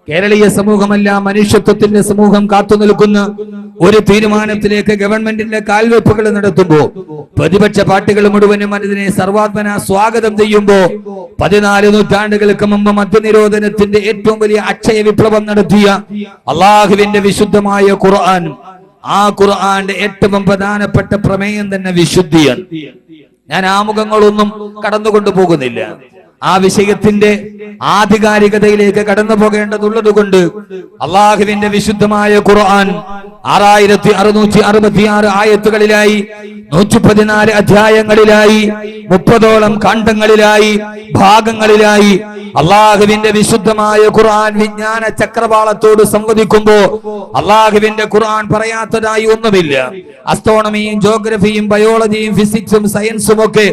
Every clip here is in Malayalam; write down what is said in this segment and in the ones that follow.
കേരളീയ സമൂഹമല്ല, മനുഷ്യത്വത്തിന്റെ സമൂഹം കാത്തു നിൽക്കുന്ന ഒരു തീരുമാനത്തിലേക്ക് ഗവൺമെന്റിന്റെ കാൽവെപ്പുകൾ നടത്തുമ്പോ പ്രതിപക്ഷ പാർട്ടികൾ മുഴുവനും അതിനെ സർവാത്മന സ്വാഗതം ചെയ്യുമ്പോ 14 നൂറ്റാണ്ടുകൾക്ക് മുമ്പ് മദ്യനിരോധനത്തിന്റെ ഏറ്റവും വലിയ അക്ഷയ വിപ്ലവം നടത്തിയ അള്ളാഹുവിന്റെ വിശുദ്ധമായ ഖുർആൻ, ആ ഖുർആന്റെ ഏറ്റവും പ്രധാനപ്പെട്ട പ്രമേയം തന്നെ വിശുദ്ധിയാണ്. ഞാൻ ആമുഖങ്ങളൊന്നും കടന്നുകൊണ്ടു പോകുന്നില്ല. ആ വിഷയത്തിന്റെ ആധികാരികതയിലേക്ക് കടന്നു പോകേണ്ടതുള്ളത് കൊണ്ട് അള്ളാഹുവിന്റെ വിശുദ്ധമായ ഖുർആൻ 6666 ആയത്തുകളിലായി 114 അധ്യായങ്ങളിലായി 30ഓളം ഖണ്ഡങ്ങളിലായി ഭാഗങ്ങളിലായി അള്ളാഹുവിന്റെ വിശുദ്ധമായ ഖുർആൻ വിജ്ഞാന ചക്രവാളത്തോട് സംവദിക്കുമ്പോ അള്ളാഹുവിന്റെ ഖുർആൻ പറയാത്തതായി ഒന്നുമില്ല. അസ്ട്രോണമിയും ജോഗ്രഫിയും ബയോളജിയും ഫിസിക്സും സയൻസും ഒക്കെ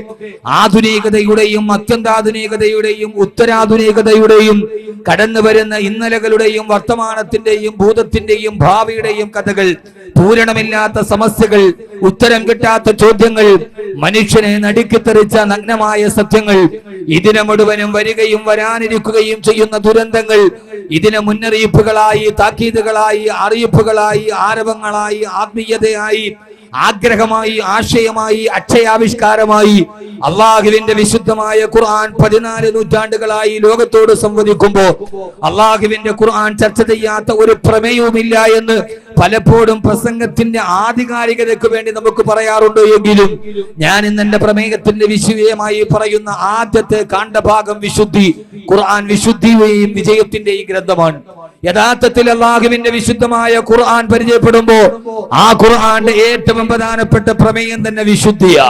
ആധുനികതയുടെയും അത്യന്താധുനികതയുടെയും ഉത്തരാധുനികതയുടെയും കടന്നു വരുന്ന ഇന്നലകളുടെയും വർത്തമാനത്തിന്റെയും ഭൂതത്തിന്റെയും ഭാവിയുടെയും കഥകൾ, പൂരണമില്ലാത്ത സമസ്യകൾ, ഉത്തരം കിട്ടാത്ത ചോദ്യങ്ങൾ, മനുഷ്യനെ നടുക്കിത്തെറിച്ച നഗ്നമായ സത്യങ്ങൾ, ഇതിനെ മുഴുവനും വരികയും വരാനിരിക്കുകയും ചെയ്യുന്ന ദുരന്തങ്ങൾ, ഇതിനെ മുന്നറിയിപ്പുകളായി, താക്കീതുകളായി, അറിയിപ്പുകളായി, ആരവങ്ങളായി, ആത്മീയതയായി, ആഗ്രഹമായി, ആശയമായി, അക്ഷയാവിഷ്കാരമായി അള്ളാഹുവിന്റെ വിശുദ്ധമായ ഖുർആൻ 14 നൂറ്റാണ്ടുകളായി ലോകത്തോട് സംവദിക്കുമ്പോ അള്ളാഹുവിന്റെ ഖുർആൻ ചർച്ച ചെയ്യാത്ത ഒരു പ്രമേയവുമില്ല എന്ന് പലപ്പോഴും പ്രസംഗത്തിന്റെ ആധികാരികതയ്ക്ക് വേണ്ടി നമുക്ക് പറയാറുണ്ട്. എങ്കിലും ഞാൻ ഇന്ന് എന്റെ പ്രമേയത്തിന്റെ വിഷയമായി പറയുന്ന ആദ്യത്തെ കാണ്ഡഭാഗം വിശുദ്ധി. ഖുർആൻ വിശുദ്ധിയുടെയും വിജയത്തിന്റെയും ഗ്രന്ഥമാണ്. യഥാർത്ഥത്തിൽ അള്ളാഹുവിന്റെ വിശുദ്ധമായ ഖുർആൻ പരിചയപ്പെടുമ്പോ ആ ഖുർആന്റെ ഏറ്റവും പ്രധാനപ്പെട്ട പ്രമേയം തന്നെ വിശുദ്ധിയാ.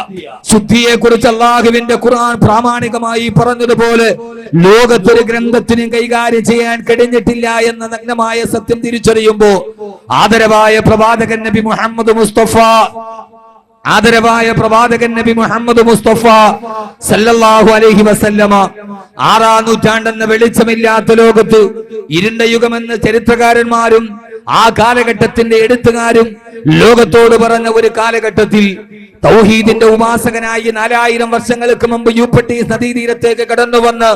ശുദ്ധിയെ കുറിച്ച് അള്ളാഹുവിന്റെ ഖുർആൻ പ്രാമാണികമായി പറഞ്ഞതുപോലെ ലോകത്തൊരു ഗ്രന്ഥത്തിനും കൈകാര്യം ചെയ്യാൻ കഴിഞ്ഞിട്ടില്ല എന്ന നഗ്നമായ സത്യം തിരിച്ചറിയുമ്പോ ആദരവായ പ്രവാചകൻ നബി മുഹമ്മദ് മുസ്തഫ സല്ലല്ലാഹു അലൈഹി വസല്ലമ 6-ാം നൂറ്റാണ്ടെന്ന വെളിച്ചമില്ലാത്ത ലോകത്ത്, ഇരുണ്ട യുഗമെന്ന് ചരിത്രകാരന്മാരും ആ കാലഘട്ടത്തിന്റെ എഴുത്തുകാരും ലോകത്തോട് പറഞ്ഞ ഒരു കാലഘട്ടത്തിൽ തൗഹീദിന്റെ ഉപാസകനായി 4000 വർഷങ്ങൾക്ക് മുമ്പ് യൂഫ്രട്ടീസ് നദീതീരത്തേക്ക് കടന്നു വന്ന്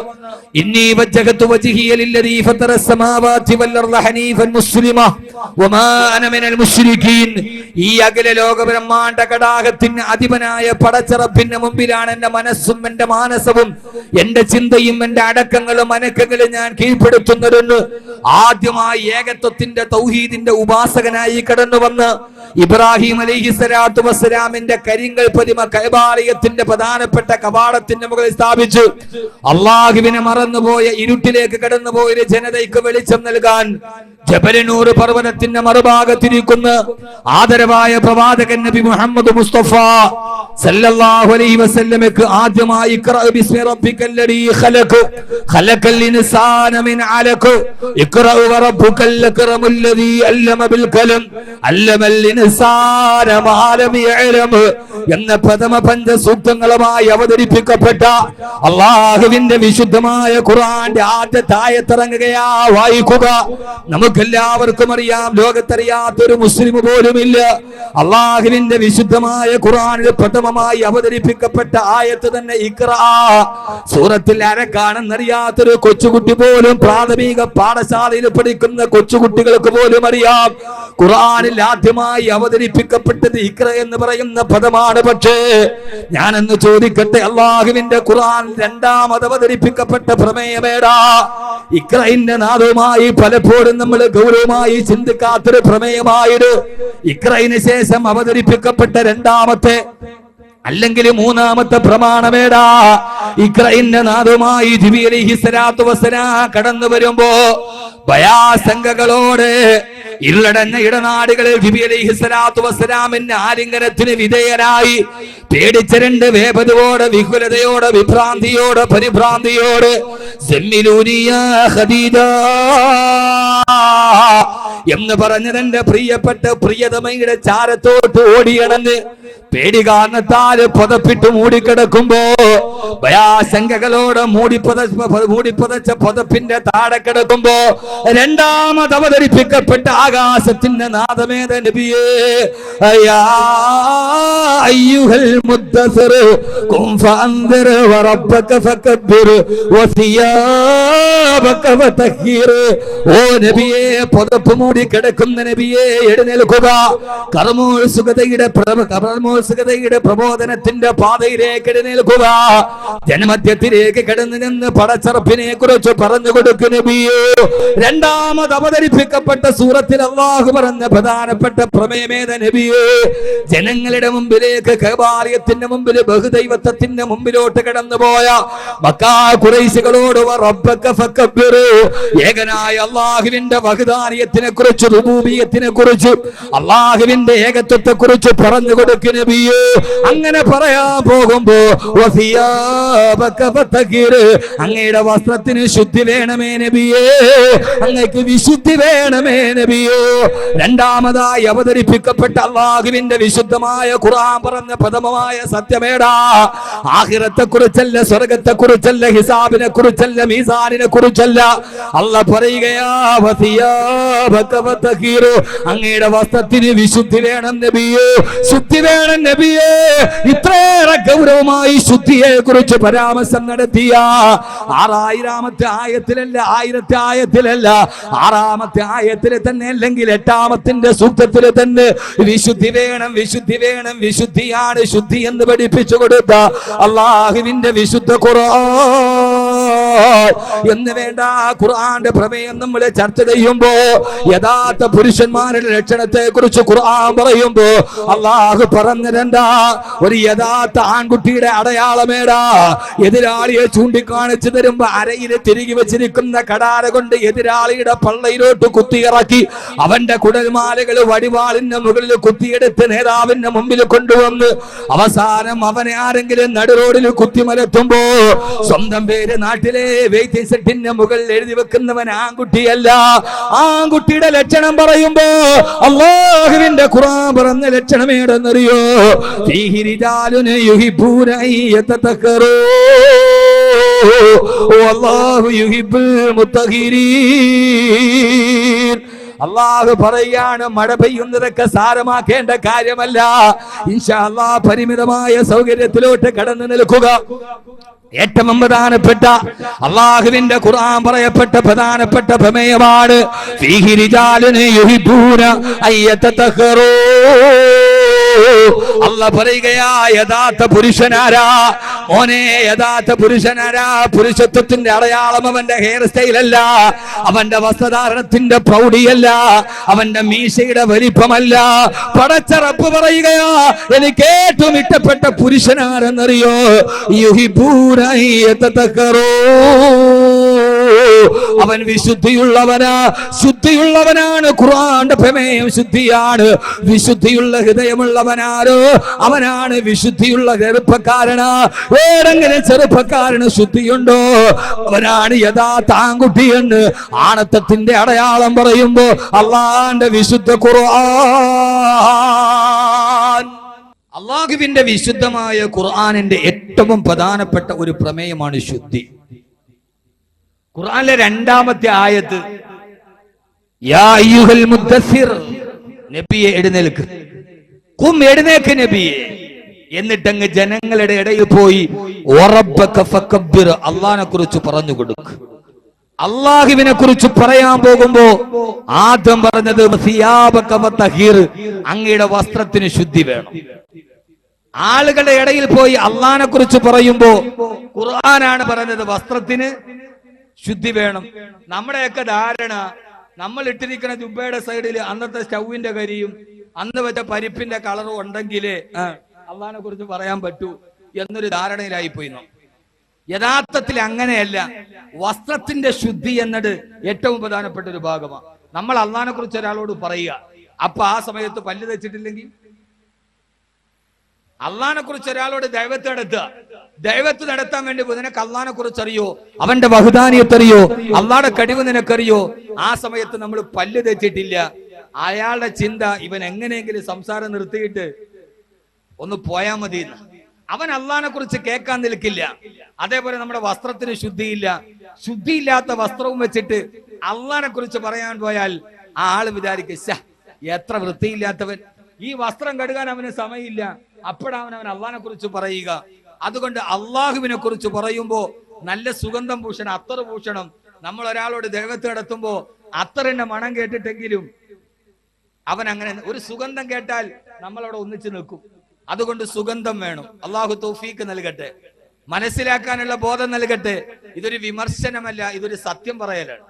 ഇന്നി വജ്ജഹതു വജ്ഹിയ ലില്ലദീ ഫതറസ് സമാവാതി വൽ അർള ഹനീഫൻ മുസ്ലിമ വമാ അന മിനൽ മുശ്രികീൻ. ഈ അഖില ലോക ബ്രഹ്മാണ്ഡ കടാഹത്തിന് അധിപനായ പടച്ചറപ്പിന്റെ മുമ്പിലാണ് എന്റെ മനസ്സും എന്റെ മാനസവും എന്റെ ചിന്തയും എന്റെ അടക്കങ്ങളും അനക്കങ്ങളും ഞാൻ കീഴ്പ്പെടുത്തുന്നതെന്ന് ആദ്യമായി ഏകത്വത്തിന്റെ തൗഹീദിന്റെ ഉപാസകനായി കടന്നു വന്ന് ഇബ്രാഹിം അലൈഹിസ്സലാത്തു വസ്സലാമിന്റെ കരിങ്കൽ പ്രതിമ കഅബാലയത്തിന്റെ പ്രധാനപ്പെട്ട കവാടത്തിന്റെ മുകളിൽ സ്ഥാപിച്ചു അള്ളാഹുവിനെ മറന്നുപോയ ഇരുട്ടിലേക്ക് കടന്നുപോയ ഒരു ജനതയ്ക്ക് വെളിച്ചം നൽകാൻ ജബലനൂർ പർവ്വതത്തിന്റെ മറുഭാഗത്തിരിക്കുന്ന ആദരവായ പ്രവാചകൻ നബി മുഹമ്മദ് മുസ്തഫ സല്ലല്ലാഹു അലൈഹി വസല്ലമക്ക് ആദ്യമായി ഇഖ്റ ബിസ്മി റബ്ബിക്കല്ലദീ ഖലഖ് ഖലഖൽ ഇൻസാന മിൻ അലഖ് ഇഖ്റ വറബ്ബുക്കൽ അക്റമുല്ലദീ അല്ലമ ബിൽ ഖലം അല്ലമൽ ഇൻസാന മാ ലം യഅലം എന്ന പ്രഥമ പഞ്ചസൂക്തങ്ങളുമായി അവതരിപ്പിക്കപ്പെട്ട അള്ളാഹുവിന്റെ വിശുദ്ധമായ ഖുർആന്റെ ആദ്യത്തെ ആയത്തിറങ്ങുകയാ. വായിക്കുക. നമുക്കെല്ലാവർക്കും അറിയാം, ലോകത്തറിയാത്തൊരു മുസ്ലിം പോലുമില്ല. അള്ളാഹുവിന്റെ വിശുദ്ധമായ ഖുർആനിൽ പ്രഥമമായി അവതരിപ്പിക്കപ്പെട്ട ആയത്ത് തന്നെ ഇഖ്റാ. സൂറത്തിൽ ആരക്കാണെന്നറിയാത്തൊരു കൊച്ചുകുട്ടി പോലും, പ്രാഥമിക പാഠശാലയിൽ പഠിക്കുന്ന കൊച്ചുകുട്ടികൾക്ക് പോലും അറിയാം ഖുർആനിൽ ആദ്യമായി അവതരിപ്പിക്കപ്പെട്ടത് ഇഖ്റ എന്ന് പറയുന്ന പദമാണ്. പക്ഷേ ഞാനെന്ന് ചോദിക്കട്ടെ, അള്ളാഹുവിന്റെ ഖുർആൻ രണ്ടാമത് അവതരിപ്പിക്കപ്പെട്ട പ്രമേയമേടാ? ഇഖ്റയുടെ നാദവുമായി പലപ്പോഴും നമ്മൾ ഗൗരവമായി ചിന്തിക്കാത്തൊരു പ്രമേയമായത് ഇഖ്റയിന് ശേഷം അവതരിപ്പിക്കപ്പെട്ട രണ്ടാമത്തെ അല്ലെങ്കിൽ മൂന്നാമത്തെ പ്രമാണമേടാ? ഇഖ്റയുടെ നാദവുമായി ജിബ്രീൽ അലൈഹിസ്സലാത്തു വസ്സലാം കടന്നു വരുമ്പോ ഭയാശങ്കകളോട് ഇരുളടഞ്ഞ ഇടനാടുകളിൽ ജിബ്രീൽ അലൈഹിസ്സലാത്തു വസ്സലാമിന്റെ ആലിംഗനത്തിന് വിധേയരായി പേടിച്ചരണ്ട് വേപതയോടെ, വിഹുലതയോടെ, വിഭ്രാന്തിയോടെ, പരിഭ്രാന്തിയോടെ സമ്മിലൂനിയാ ഖദീജ എന്ന് പറഞ്ഞതെന്റെ പ്രിയപ്പെട്ട പ്രിയതമയുടെ ചാരത്തോട്ട് ഓടിയണന്ന് പേടി കാരണത്താൽ പുതപ്പിട്ട് മൂടിക്കിടക്കുമ്പോ ഭയാശങ്കകളോട് മൂടിപ്പതച്ച പുതപ്പിന്റെ താഴെ കിടക്കുമ്പോ രണ്ടാമത് അവതരിപ്പിക്കപ്പെട്ട ആകാശത്തിന്റെ നാദമേത നബിയേ അയ്യാ അയ്യുഹൽ മുദ്ദസിർ ഖും ഫഅൻദിർ വറബ്ബക ഫകബ്ബിർ വസിയാബക ഫതഹീർ. ഓ നബിയേ, പുതപ്പ് മൂടി കിടക്കുന്ന നബിയേ, എഴുന്നേൽക്കുക. കർമ്മോത്സുകതയുടെ പ്രബോധനത്തിന്റെ പാതയിലേക്ക് എഴുന്നേൽക്കുക. ജനമധ്യത്തിലേക്ക് കിടന്നു നിന്ന് പടച്ചറപ്പിനെ കുറിച്ച് പറഞ്ഞു കൊടുക്കും നബിയേ. രണ്ടാമത് അവതരിപ്പിക്കപ്പെട്ട സൂറത്തിൽ അല്ലാഹു പറഞ്ഞ പ്രധാനപ്പെട്ട പ്രമേയമേത നബിയേ, ജനങ്ങളുടെ മുമ്പിലേക്ക് കഅബാലയത്തിന്റെ മുമ്പിൽ ബഹുദൈവത്വത്തിന്റെ മുമ്പിലോട്ട് കടന്നുപോയ മക്കാ ഖുറൈശികളോട് റബ്ബക ഫകബ്ബിർ, ഏകനായ അല്ലാഹുവിന്റെ വഹദാനിയത്തിനെ കുറിച്ച്, റുബൂബിയത്തിനെ കുറിച്ച്, അല്ലാഹുവിന്റെ ഏകത്വത്തെ കുറിച്ച് പറഞ്ഞു കൊടുക്കും നബിയേ. അങ്ങനെ പറയാൻ പോകുമ്പോ വസിയാബക ഫതഹീർ, അങ്ങയുടെ വസ്ത്രത്തിന് ശുദ്ധി വേണമേ നബിയേ, അങ്ങക്ക് വിശുദ്ധി വേണമേ നബിയേ. രണ്ടാമതായി അവതരിപ്പിക്കപ്പെട്ട അല്ലാഹുവിന്റെ വിശുദ്ധമായ ഖുർആൻ പറഞ്ഞ പ്രഥമമായ സത്യമേടാ, ആഖിറത്തെ കുറിച്ചല്ല, സ്വർഗത്തെ കുറിച്ചല്ല, ഹിസാബിനെ കുറിച്ചല്ല, മീസാനിനെ കുറിച്ചല്ല. അല്ലാഹ് പറയുകയാ വസിയാബക ഫതഹീർ, അങ്ങയുടെ വസ്ത്രത്തിന് വിശുദ്ധി വേണം നബിയേ, ശുദ്ധി വേണം നബിയേ. ഇത്രയേറെ ഗൗരവമായി ശുദ്ധിയെ കുറിച്ച് പരാമർശം നടത്തിയ 6000-ാമത്തെ ആയത്തിലല്ല, 1000-ാമത്തെ ആയത്തിലല്ല, 6-ാമത്തെ ആയത്തിൽ തന്നെ, അല്ലെങ്കിൽ 8-ാമത്തിന്റെ സൂക്തത്തിൽ തന്നെ വിശുദ്ധി വേണം, വിശുദ്ധി വേണം, വിശുദ്ധിയാണ് ശുദ്ധി എന്ന് പഠിപ്പിച്ചു കൊടുത്ത അല്ലാഹുവിന്റെ വിശുദ്ധ ഖുർആൻ എന്ന് വേണ്ട. ഖുർആന്റെ പ്രമേയം നമ്മൾ ചർച്ച ചെയ്യുമ്പോ യഥാർത്ഥ പുരുഷന്മാരുടെ ലക്ഷണത്തെ കുറിച്ച് ഖുർആൻ പറയുമ്പോ അല്ലാഹു പറഞ്ഞിരണ്ടാ, ഒരു യഥാർത്ഥ ആൺകുട്ടിയുടെ അടയാളമേടാ, എതിരാളിയെ ചൂണ്ടിക്കാണിച്ചു തരുമ്പോ അരയിൽ തിരികെ വെച്ചിരിക്കുന്ന കടാര കൊണ്ട് എതിരാളിയുടെ പള്ളയിലോട്ട് കുത്തിയിറക്കി അവന്റെ കുടൽമാലകൾ വടിവാളിന്റെ മുകളിൽ കുത്തിയെടുത്ത് നേതാവിന്റെ മുമ്പിൽ കൊണ്ടുവന്ന് അവസാനം അവനെ ആരെങ്കിലും നടുറോഡിൽ കുത്തിമലത്തുമ്പോ സ്വന്തം പേര് നാട്ടിലെ വെയിറ്റിംഗ് സെറ്റിന്റെ മുകളിൽ എഴുതി വെക്കുന്നവൻ ആൺകുട്ടിയല്ല. ആൺകുട്ടിയുടെ ലക്ഷണം പറയുമ്പോ അല്ലാഹുവിന്റെ ഖുർആൻ പറഞ്ഞ ലക്ഷണമേടെന്നറിയോ? ഫീഹി റിജാലുൻ യുഹിബ്ബൂന അയ്യതതഖറൂ വല്ലാഹു യുഹിബ്ബുൽ മുത്തഖിരീൻ. അല്ലാഹു പറയാണ്, മഴ പെയ്യുന്നതൊക്കെ സാരമാക്കേണ്ട കാര്യമല്ല. ഇൻഷാ അല്ലാഹ് പരിമിതമായ സൗകര്യത്തിലോട്ട് കടന്നു നിൽക്കുക. ഏറ്റവും പ്രധാനപ്പെട്ട അല്ലാഹുവിന്റെ ഖുർആൻ പറയപ്പെട്ട പ്രധാനപ്പെട്ട പ്രമേയമാണ് ഫീഹി റിജാലുൻ യുഹിബ്ബൂന അയ്യതതഖറൂ. അല്ലാഹ് പറയുകയാ, യഥാർത്ഥ പുരുഷനാരാ മോനെ, യഥാർത്ഥ പുരുഷനാരാ? പുരുഷത്വത്തിന്റെ അടയാളം അവന്റെ ഹെയർ സ്റ്റൈലല്ല, അവന്റെ വസ്ത്രധാരണത്തിന്റെ പ്രൗഢിയല്ല, അവന്റെ മീശയുടെ വലിപ്പമല്ല. പടച്ചറപ്പ് പറയുകയാ, എനിക്ക് ഏറ്റവും ഇഷ്ടപ്പെട്ട പുരുഷനാരെന്നറിയോ? യുഹിബ്ബൂന അയ്യതതഖറൂ, അവൻ വിശുദ്ധിയുള്ളവനാ, ശുദ്ധിയുള്ളവനാണ്. ഖുർആന്റെ പ്രമേയം ശുദ്ധിയാണ്. വിശുദ്ധിയുള്ള ഹൃദയമുള്ളവനാരോ അവനാണ് വിശുദ്ധിയുള്ള ചെറുപ്പക്കാരനാ. ഏതെങ്കിലും ചെറുപ്പക്കാരന് ശുദ്ധിയുണ്ടോ അവനാണ് യഥാർത്ഥ ആൺകുട്ടിയെന്ന് ആണത്തത്തിന്റെ അടയാളം പറയുമ്പോ അള്ളാന്റെ വിശുദ്ധ ഖുർആൻ, അള്ളാഹുവിന്റെ വിശുദ്ധമായ ഖുർആനിന്റെ ഏറ്റവും പ്രധാനപ്പെട്ട ഒരു പ്രമേയമാണ് ശുദ്ധി. ഖുർആനിലെ 2-ാമത്തെ ആയത്ത്, യാ അയ്യുഹൽ മുദ്ദസ്സിർ, നബിയെ എഴുന്നേൽക്ക്, ഖും എഴുന്നേൽക്ക് നബിയെ. എന്നിട്ടങ്ങ് ജനങ്ങളുടെ ഇടയിൽ പോയി വറബ്ബക ഫകബ്ബിർ, അല്ലാഹുവിനെ കുറിച്ച് പറഞ്ഞു കൊടുക്ക്. അല്ലാഹുവിനെ കുറിച്ച് പറയാൻ പോകുമ്പോ ആദ്യം പറഞ്ഞത് സിയാബക ഫതഹീർ, അങ്ങയുടെ വസ്ത്രത്തിന് ശുദ്ധി വേണം. ആളുകളുടെ ഇടയിൽ പോയി അല്ലാഹുവിനെ കുറിച്ച് പറയുമ്പോ ഖുർആനാണ് പറഞ്ഞത് വസ്ത്രത്തിന് ശുദ്ധി വേണം. നമ്മുടെയൊക്കെ ധാരണ, നമ്മൾ ഇട്ടിരിക്കുന്ന ജുബയുടെ സൈഡിൽ അന്നത്തെ സ്റ്റൗവിന്റെ കരിയും അന്ന് വെച്ച പരിപ്പിന്റെ കളറും ഉണ്ടെങ്കിലേ അള്ളാഹിനെ കുറിച്ച് പറയാൻ പറ്റൂ എന്നൊരു ധാരണയിലായി പോയി. യഥാർത്ഥത്തിൽ അങ്ങനെയല്ല. വസ്ത്രത്തിന്റെ ശുദ്ധി എന്നത് ഏറ്റവും പ്രധാനപ്പെട്ട ഒരു ഭാഗമാണ്. നമ്മൾ അള്ളാഹിനെ കുറിച്ച് ഒരാളോട് പറയുക, അപ്പൊ ആ സമയത്ത് പല്ല് തെച്ചിട്ടില്ലെങ്കിൽ അള്ളാഹിനെ കുറിച്ച് ഒരാളോട് ദൈവത്തെ നടത്തുക. ദൈവത്ത് നടത്താൻ വേണ്ടി നിനക്ക് അള്ളാഹിനെ കുറിച്ച് അറിയോ? അവന്റെ വഹദാനിയത്തറിയോ? അള്ളാഹുടെ കഴിവ് നിനക്കറിയോ? ആ സമയത്ത് നമ്മൾ പല്ല് തെച്ചിട്ടില്ല. അയാളുടെ ചിന്ത ഇവൻ എങ്ങനെയെങ്കിലും സംസാരം നിർത്തിയിട്ട് ഒന്ന് പോയാൽ മതി. അവൻ അള്ളാഹിനെ കുറിച്ച് കേൾക്കാൻ നിൽക്കില്ല. അതേപോലെ നമ്മുടെ വസ്ത്രത്തിന് ശുദ്ധിയില്ല, ശുദ്ധിയില്ലാത്ത വസ്ത്രവും വെച്ചിട്ട് അള്ളാഹിനെ കുറിച്ച് പറയാൻ പോയാൽ ആ ആള് വിചാരിക്കും, എത്ര വൃത്തിയില്ലാത്തവൻ, ഈ വസ്ത്രം കഴുകാൻ അവന് സമയമില്ല. അപ്പോഴാണ് അവൻ അള്ളാഹിനെ കുറിച്ച് പറയുക. അതുകൊണ്ട് അള്ളാഹുവിനെ കുറിച്ച് പറയുമ്പോ നല്ല സുഗന്ധം പൂഷണം, അത്തറ് പൂഷണം. നമ്മൾ ഒരാളോട് ദേവത്ത് നടത്തുമ്പോ അത്തറിന്റെ മണം കേട്ടിട്ടെങ്കിലും അവൻ അങ്ങനെ ഒരു സുഗന്ധം കേട്ടാൽ നമ്മളവിടെ ഒന്നിച്ചു നിൽക്കും. അതുകൊണ്ട് സുഗന്ധം വേണം. അള്ളാഹു തൗഫീക്ക് നൽകട്ടെ, മനസ്സിലാക്കാനുള്ള ബോധം നൽകട്ടെ. ഇതൊരു വിമർശനമല്ല, ഇതൊരു സത്യം പറയലാണ്.